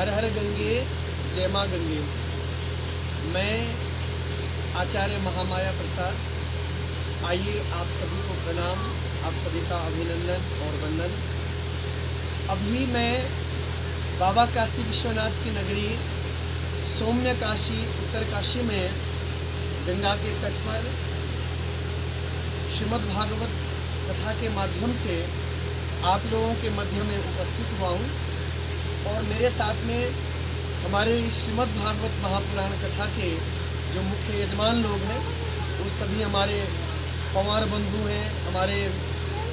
हर हर गंगे जय माँ गंगे। मैं आचार्य महामाया प्रसाद, आइए आप सभी को प्रणाम, आप सभी का अभिनंदन और वंदन। अभी मैं बाबा काशी विश्वनाथ की नगरी सौम्य काशी उत्तरकाशी में गंगा के तट पर श्रीमद् भागवत कथा के माध्यम से आप लोगों के मध्य में उपस्थित हुआ हूँ। और मेरे साथ में हमारे श्रीमद् भागवत महापुराण कथा के जो मुख्य यजमान लोग हैं वो सभी हमारे पवार बंधु हैं, हमारे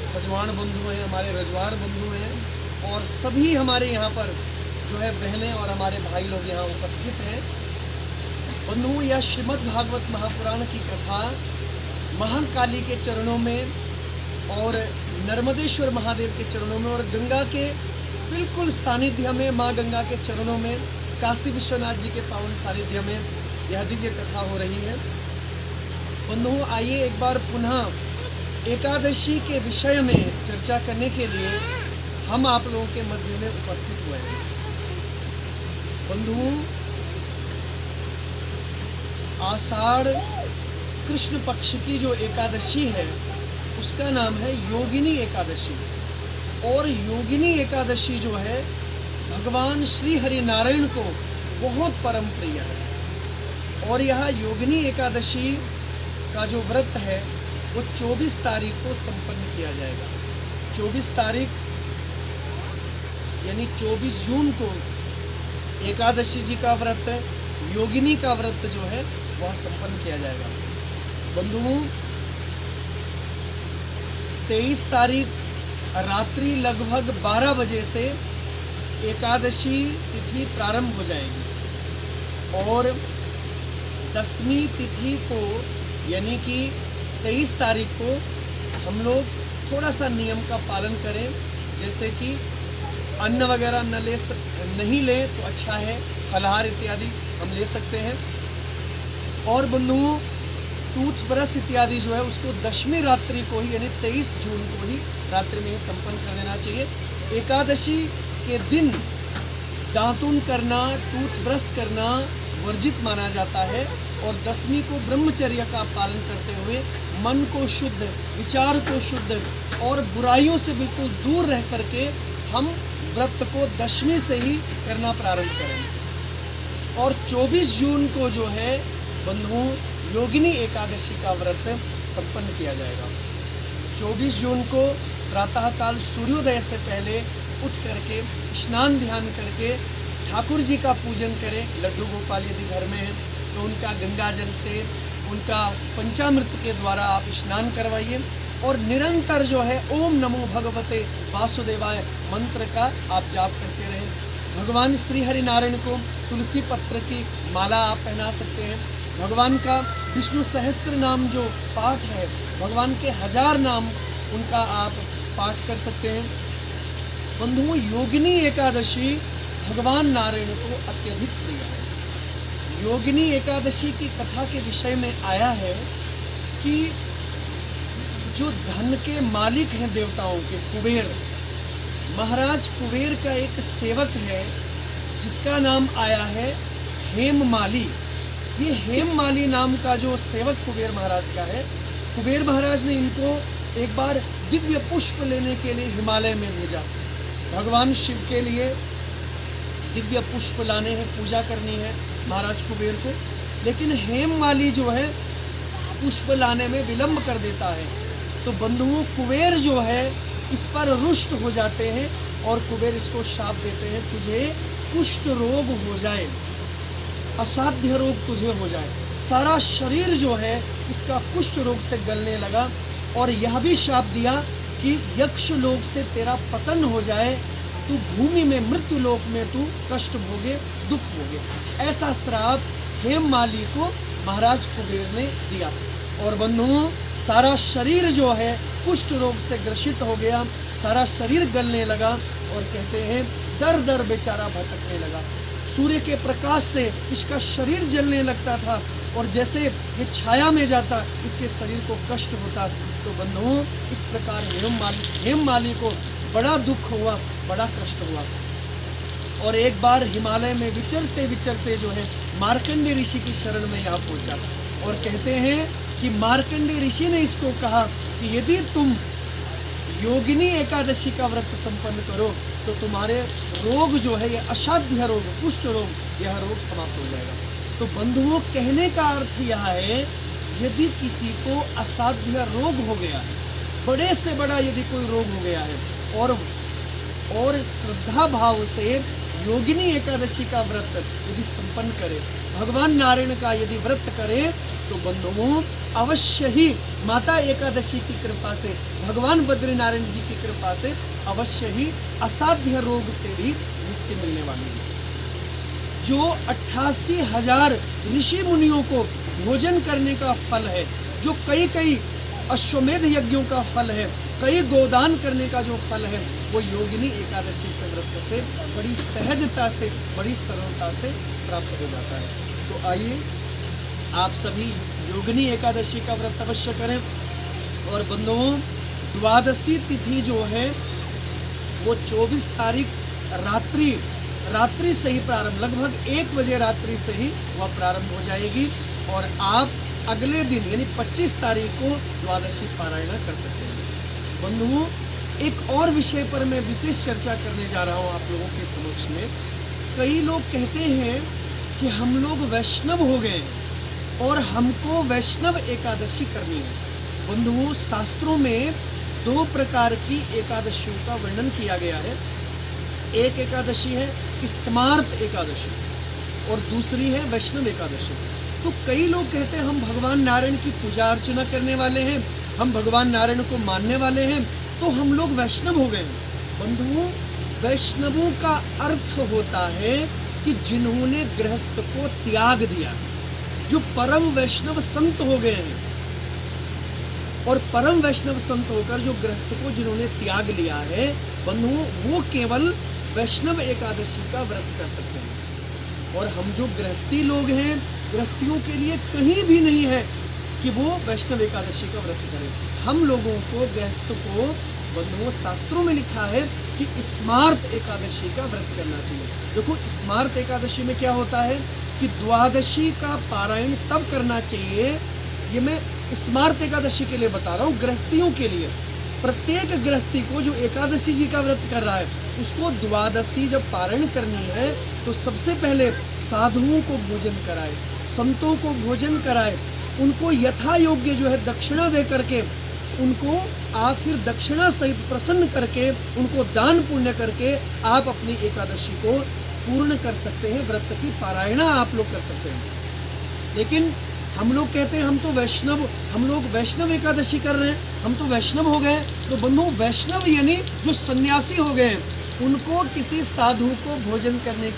सजवान बंधु हैं, हमारे रजवार बंधु हैं और सभी हमारे यहाँ पर जो है बहनें और हमारे भाई लोग यहाँ उपस्थित हैं। बंधु, यह श्रीमद् भागवत महापुराण की कथा महाकाली के चरणों में और नर्मदेश्वर महादेव के चरणों में और गंगा के बिल्कुल सानिध्य में, माँ गंगा के चरणों में, काशी विश्वनाथ जी के पावन सानिध्य में यह दिव्य कथा हो रही है। बंधुओं, आइए एक बार पुनः एकादशी के विषय में चर्चा करने के लिए हम आप लोगों के मध्य में उपस्थित हुए हैं। बंधुओं, आषाढ़ कृष्ण पक्ष की जो एकादशी है उसका नाम है योगिनी एकादशी। और योगिनी एकादशी जो है भगवान श्री हरि नारायण को बहुत परम प्रिय है। और यह योगिनी एकादशी का जो व्रत है वो 24 तारीख को संपन्न किया जाएगा। 24 तारीख यानी 24 जून को एकादशी जी का व्रत, योगिनी का व्रत जो है वह संपन्न किया जाएगा। बंधुओं, 23 तारीख रात्रि लगभग 12 बजे से एकादशी तिथि प्रारंभ हो जाएगी और 10वीं तिथि को यानी कि 23 तारीख को हम लोग थोड़ा सा नियम का पालन करें, जैसे कि अन्न वगैरह नहीं लें तो अच्छा है, फलाहार इत्यादि हम ले सकते हैं। और बंधुओं, टूथब्रश इत्यादि जो है उसको 10वीं रात्रि को ही यानी 23 जून को ही रात्रि में ही संपन्न कर देना चाहिए। एकादशी के दिन दातून करना, टूथब्रश करना वर्जित माना जाता है और 10वीं को ब्रह्मचर्य का पालन करते हुए मन को शुद्ध, विचार को शुद्ध और बुराइयों से बिल्कुल दूर रह करके हम व्रत को 10वीं से ही करना प्रारंभ करेंगे। और 24 जून को जो है बंधुओं योगिनी एकादशी का व्रत संपन्न किया जाएगा। 24 जून को प्रातःकाल सूर्योदय से पहले उठ करके स्नान ध्यान करके ठाकुर जी का पूजन करें। लड्डू गोपाल यदि घर में है तो उनका गंगा जल से, उनका पंचामृत के द्वारा आप स्नान करवाइए और निरंतर जो है ओम नमो भगवते वासुदेवाय मंत्र का आप जाप करते रहें। भगवान श्री हरि नारायण को तुलसी पत्र की माला आप पहना सकते हैं। भगवान का विष्णु सहस्त्र नाम जो पाठ है, भगवान के 1000 नाम उनका आप पाठ कर सकते हैं। बंधुओं, योगिनी एकादशी भगवान नारायण को अत्यधिक प्रिय है। योगिनी एकादशी की कथा के विषय में आया है कि जो धन के मालिक हैं देवताओं के, कुबेर महाराज, कुबेर का एक सेवक है जिसका नाम आया है हेममाली। ये हेममाली नाम का जो सेवक कुबेर महाराज का है, कुबेर महाराज ने इनको एक बार दिव्य पुष्प लेने के लिए हिमालय में भेजा। भगवान शिव के लिए दिव्य पुष्प लाने हैं, पूजा करनी है महाराज कुबेर को, लेकिन हेममाली जो है पुष्प लाने में विलंब कर देता है। तो बंधुओं, कुबेर जो है इस पर रुष्ट हो जाते हैं और कुबेर इसको शाप देते हैं, तुझे कुष्ठ रोग हो जाए, असाध्य रोग तुझे हो जाए। सारा शरीर जो है इसका कुष्ठ रोग से गलने लगा और यह भी शाप दिया कि यक्ष लोक से तेरा पतन हो जाए, तू भूमि में मृत्यु लोक में तू कष्ट भोगे, दुख भोगे। ऐसा श्राप हेममाली को महाराज कुबेर ने दिया। और बंधुओं, सारा शरीर जो है कुष्ठ रोग से ग्रसित हो गया, सारा शरीर गलने लगा और कहते हैं दर दर बेचारा भटकने लगा। सूर्य के प्रकाश से इसका शरीर जलने लगता था और जैसे ये छाया में जाता इसके शरीर को कष्ट होता। तो बंधुओं, इस प्रकार हेममाली को बड़ा दुख हुआ, बड़ा कष्ट हुआ। और एक बार हिमालय में विचरते विचरते जो है मार्कंडेय ऋषि की शरण में यहाँ पहुँचा और कहते हैं कि मार्कंडेय ऋषि ने इसको कहा कि यदि तुम योगिनी एकादशी का व्रत संपन्न करो तो तुम्हारे रोग जो है ये असाध्य रोग, कुष्ठ रोग, यह रोग समाप्त हो जाएगा। तो बंधुओं, कहने का अर्थ यह है, यदि किसी को असाध्य रोग हो गया है, बड़े से बड़ा यदि कोई रोग हो गया है और श्रद्धा भाव से योगिनी एकादशी का व्रत यदि संपन्न करे, भगवान नारायण का यदि व्रत करे, तो बंधुओं अवश्य ही माता एकादशी की कृपा से, भगवान बद्री नारायण जी की कृपा से अवश्य ही असाध्य रोग से भी मुक्ति मिलने वाली है। जो 88,000 ऋषि मुनियों को भोजन करने का फल है, जो कई अश्वमेध यज्ञों का फल है, कई गोदान करने का जो फल है, वो योगिनी एकादशी के व्रत से बड़ी सहजता से, बड़ी सरलता से प्राप्त हो जाता है। तो आइए आप सभी योगिनी एकादशी का व्रत अवश्य करें। और बंधुओं, द्वादशी तिथि जो है वो 24 तारीख रात्रि से ही प्रारंभ, लगभग 1 बजे रात्रि से ही वह प्रारंभ हो जाएगी और आप अगले दिन यानी 25 तारीख को द्वादशी पारायण कर सकते हैं। बंधुओं, एक और विषय पर मैं विशेष चर्चा करने जा रहा हूँ आप लोगों के समक्ष में। कई लोग कहते हैं कि हम लोग वैष्णव हो गए और हमको वैष्णव एकादशी करनी है। बंधुओं, शास्त्रों में 2 प्रकार की एकादशियों का वर्णन किया गया है। एक एकादशी है स्मार्त एकादशी और दूसरी है वैष्णव एकादशी। तो कई लोग कहते हैं हम भगवान नारायण की पूजा अर्चना करने वाले हैं, हम भगवान नारायण को मानने वाले हैं, तो हम लोग वैष्णव हो गए हैं। बंधुओं, वैष्णवों का अर्थ होता है कि जिन्होंने गृहस्थ को त्याग दिया, जो परम वैष्णव संत हो गए हैं। और परम वैष्णव संत होकर जो गृहस्थ को जिन्होंने त्याग लिया है, बंधुओं, वो केवल वैष्णव एकादशी का व्रत कर सकते हैं। और हम जो गृहस्थी लोग हैं, गृहस्थियों के लिए कहीं भी नहीं है कि वो वैष्णव एकादशी का व्रत करें। हम लोगों को, गृहस्थ को, बंधुओं, शास्त्रों में लिखा है कि स्मार्त एकादशी का व्रत करना चाहिए। देखो, स्मार्त एकादशी में क्या होता है कि द्वादशी का पारायण तब करना चाहिए। ये मैं स्मार्त एकादशी के लिए बता रहा हूँ, गृहस्थियों के लिए। प्रत्येक गृहस्थी को जो एकादशी जी का व्रत कर रहा है, उसको द्वादशी जब पारायण करनी है तो सबसे पहले साधुओं को भोजन कराए, संतों को भोजन कराए, उनको यथा योग्य जो है दक्षिणा दे करके, उनको आप फिर दक्षिणा सहित प्रसन्न करके, उनको दान पुण्य करके आप अपनी एकादशी को पूर्ण कर सकते हैं, व्रत की पारायणा आप लोग कर सकते हैं। लेकिन हम लोग कहते हैं हम लोग वैष्णव एकादशी कर रहे हैं, हम तो वैष्णव हो गए। तो बंधु, वैष्णव यानी जो सन्यासी हो गए हैं, उनको किसी साधु को भोजन करवाने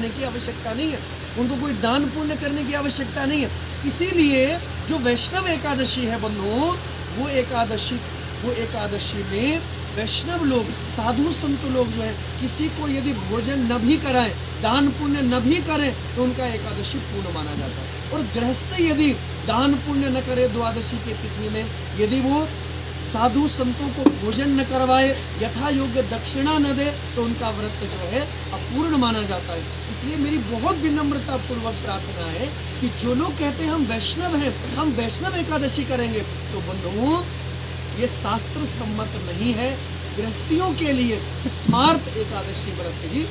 की आवश्यकता नहीं है, उनको कोई दान पुण्य करने की आवश्यकता नहीं है। इसीलिए जो वैष्णव एकादशी है बंधुओं, वो एकादशी में वैष्णव लोग, साधु संत लोग जो है, किसी को यदि भोजन न भी कराएं, दान पुण्य न भी करें, तो उनका एकादशी पूर्ण माना जाता है। और गृहस्थ यदि दान पुण्य न करे द्वादशी की तिथि में, यदि वो साधु संतों को भोजन न करवाए, यथा योग्य दक्षिणा न दे, तो उनका व्रत जो है अपूर्ण माना जाता है। इसलिए मेरी बहुत विनम्रता पूर्वक प्रार्थना है कि जो लोग कहते हैं हम वैष्णव हैं, हम वैष्णव एकादशी करेंगे, तो बंधुओं, ये शास्त्र सम्मत नहीं है। गृहस्थियों के लिए स्मार्त एकादशी व्रत ही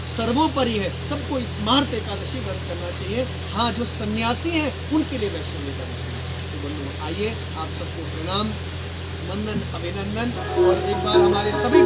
सर्वोपरि है। सबको स्मार्त एकादशी व्रत करना चाहिए। हाँ, जो सन्यासी हैं उनके लिए वैष्णव एकादशी है। तो बंधुओं, आइए आप सबको प्रणाम, वंदन, अभिनंदन। और एक बार हमारे सभी